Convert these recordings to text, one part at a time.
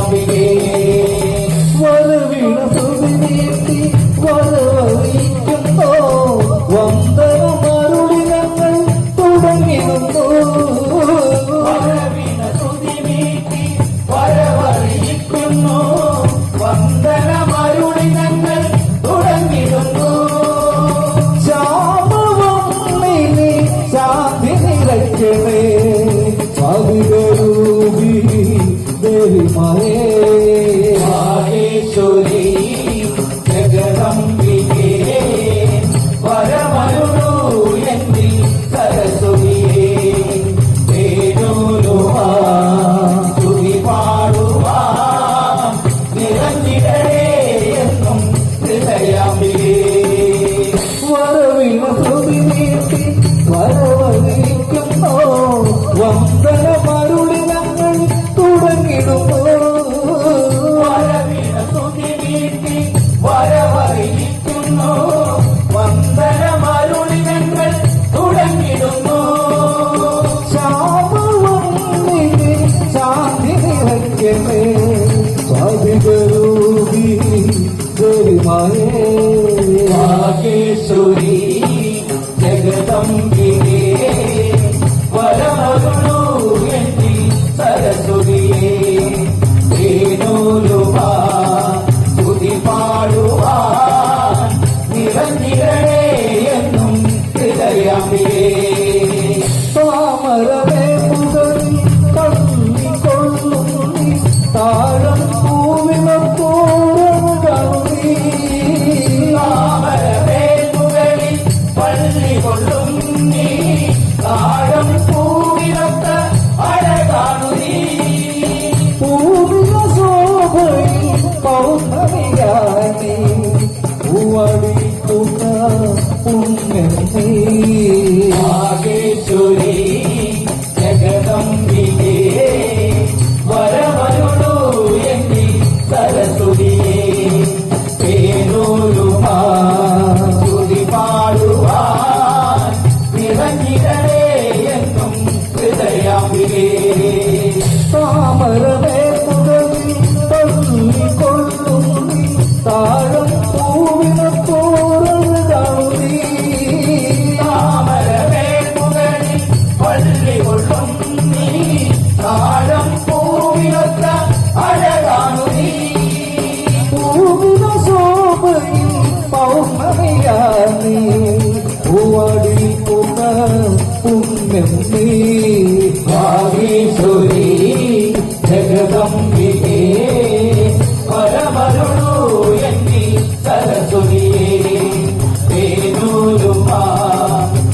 ഹൃദയാംബികേ വരവിണ സുതിനീർത്തി വരവറിയിക്കുന്നോ വന്ദനമരുളി ഞങ്ങൾ തുടങ്ങിയിരുന്നു വരവിണ സുതിനീർത്തി വരവറിയിക്കുന്നു വന്ദനമരുളി ഞങ്ങൾ തുടങ്ങിയിരുന്നു ശാപവന്നിനി ശാന്തി നിറയ്ക്കണേ പവിത്രൂപി ദേവിമായേ മാഹേശ്വരി ജഗദംബികേ വരമരുളൂ എന്നിൽ സരസ്വതിയേ തേനൂലുവാ തുതി പാടുവാ നിറഞ്ഞിടണേ എന്നും ഹൃദയാംബികേ വരവിണ ശ്രുതി നീട്ടി വരവറിയിക്കുന്നോ വന്ദനമരുളി ഞങ്ങൾ തുടങ്ങിടുന്നു വരവിണ സ്തുതി നീട്ടി വരവറിയിക്കുന്നു വന്ദനമരുളി ഞങ്ങൾ തുടങ്ങിടുന്നു ശാപവന്നിനി ശാന്തി നിറയ്ക്കണേ പവിത്രൂപി ദേവിമായേ മാഹേശ്വരി ജഗദംബികേ വരമരുളൂ എന്നിൽ സരസ്വതിയേ തേനൂലുവാ തുതി പാടുവാ നിറഞ്ഞിടണേ എന്നും ഹൃദയാംബികേ താമരമേ മുതൽ തള്ളിക്കൊള്ളുന്നി താഴം പൂവിനത്തോരമുകി താമരവേൽമുകളിൽ പള്ളികൊള്ളും നീ താഴം പൂവിനൊത്ത അഴകാണു നീ പൂവിന ശോഭയിൽ പൗർണമിയാനി പൂവടിക്കുന്ന പുണ്യം നീ മാഹേശ്വരി ജഗദംബികേ വരമരുളൂ എന്നിൽ സരസ്വതിയേ തേനൂലുമാ തുതി പാടുവാൻ നിറഞ്ഞിടണേ എന്നും ഹൃദയാംബികേ താമരമേ മുതലിൽ തള്ളിക്കൊള്ളുന്നി താഴം പൂവിനത്തോരമുകി താമരവേൽമുകളിൽ പള്ളികൊള്ളും നീ താഴം പൂവിനൊത്ത അഴകാണു നീ പൂവിന ശോഭയിൽ പൗർണമിയാനി പൂവടിക്കുന്ന പുണ്യം നീ ഭാഗീശ്വരി ജഗദംബികേ വരമരുളൂ എന്നിൽ സരസ്വതിയേ തേനൂലുമാ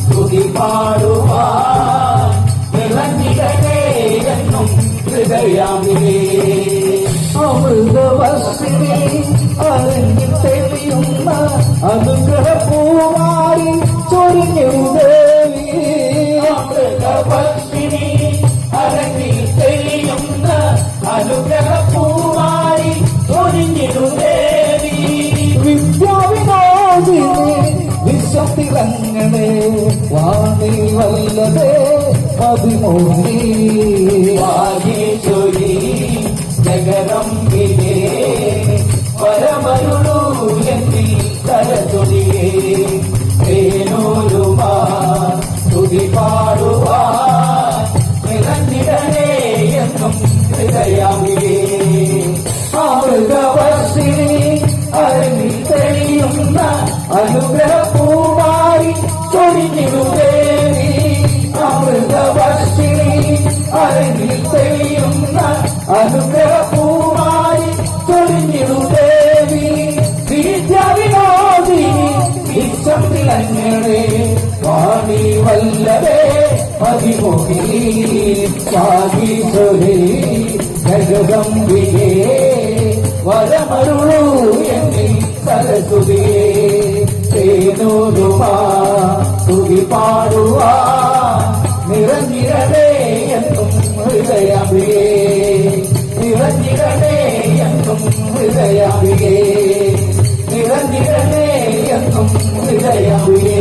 തുതി പാടുവാ നിറഞ്ഞിടണേ എന്നും ഹൃദയാംബികേ അമൃതവർഷിണി അറിഞ്ഞു തെളിയുന്ന അനുഗ്രഹപൂവായി ചൊരിഞ്ഞു ദേവി അമൃതവർഷിണി അരങ്ങിൽ തെളിയുന്ന അനുഗ്രഹപൂവായി ഒരിഞ്ഞിടും ദേവി വിദ്യാവിനോദിനെ വിശ്വത്തിലങ്ങനെ വാണി വല്ലതേ അതിമോഹി വാഗീശ്വരി ജഗദംബികേ വരമരുളൂ എന്നിൽ സരസ്വതിയേ തേനൂലുമാ തുതി പാടുവാ നിറഞ്ഞിടണേ എന്നും ഹൃദയാംബികേ അമൃതവർഷിണി അറിഞ്ഞു തെളിയുന്ന അനുഗ്രഹപൂവായി ചൊരിഞ്ഞു ദേവി അമൃതവർഷിണി അറിഞ്ഞു തെളിയുന്ന അനുഗ്രഹപൂവായി ചൊരിഞ്ഞു ദേവി വിദ്യാവിനോദിനി വിശ്വത്തിലങ്ങനെ വാണി വല്ലവേ അതിമോഹി വാഗീശ്വരി ജഗദംബികേ വരമരുളൂ എന്നിൽ സരസ്വതിയേ തേനൂലുമാ തുതി പാടുവാ നിറഞ്ഞിടണേ എന്നും ഹൃദയാംബികേ നിറഞ്ഞിടണേ എന്നും ഹൃദയാംബികേ നിറഞ്ഞിടണേ എന്നും ഹൃദയാംബികേ